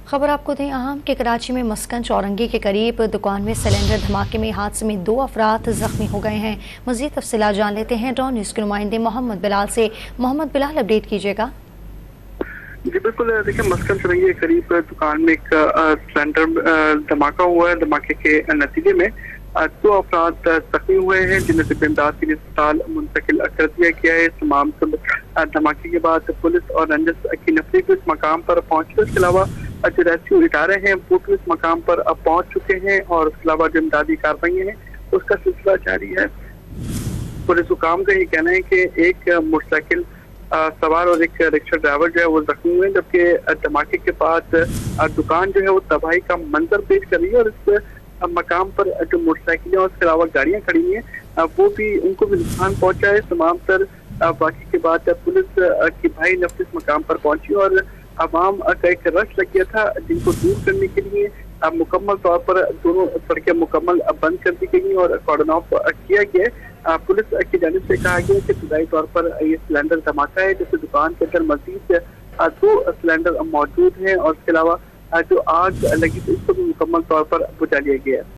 खबर आपको दें अहम कि कराची में मस्कन चौरंगी के करीब दुकान में सिलेंडर धमाके में हादसे में 2 अफराद जख्मी हो गए हैं। मजीद तफसीलात जान लेते हैं डॉन न्यूज़ के नुमाइंदे मोहम्मद बिलाल से। मोहम्मद बिलाल, अपडेट कीजिएगा। जी बिल्कुल, देखिए मस्कन चौरंगी के करीब दुकान में एक सिलेंडर धमाका हुआ है। धमाके के नतीजे में 2 अफराद जख्मी हुए हैं, जिन्हें तिब्बी इमदाद के लिए अस्पताल मुंतकिल कर दिया गया है। इस तमाम धमाके के बाद पुलिस और रंजिश की नफरी भी इस मकाम पर पहुंची। इसके अलावा जो रेस्क्यू इदारे हैं वो भी इस मकाम पर पहुंच चुके हैं और इसके अलावा जो इमदादी कार्रवाई हैं उसका सिलसिला जारी है। पुलिस हुकाम का ये कहना है कि एक मोटरसाइकिल सवार और एक रिक्शा ड्राइवर जो है वो जख्मी हुए, जबकि धमाके के बाद दुकान जो है वो तबाही का मंजर पेश कर रही है और इस मकाम पर जो मोटरसाइकिलें और इसके अलावा गाड़ियां खड़ी हुई हैं वो भी उनको भी नुकसान पहुंचा है। तमाम तर वाक़े के बाद पुलिस की भारी नफरी इस मकाम पर पहुंची और आवाम का एक रश लग गया था, जिनको दूर करने के लिए मुकम्मल तौर पर दोनों सड़कें मुकम्मल बंद कर दी गई और कॉर्डन ऑफ किया गया। पुलिस की जानिब से कहा गया कि इब्तदाई तौर पर ये सिलेंडर धमाका है, जैसे दुकान के अंदर मजीद 2 सिलेंडर मौजूद हैं और इसके अलावा जो आग लगी थी उसको भी मुकम्मल तौर पर बुझा लिया गया है।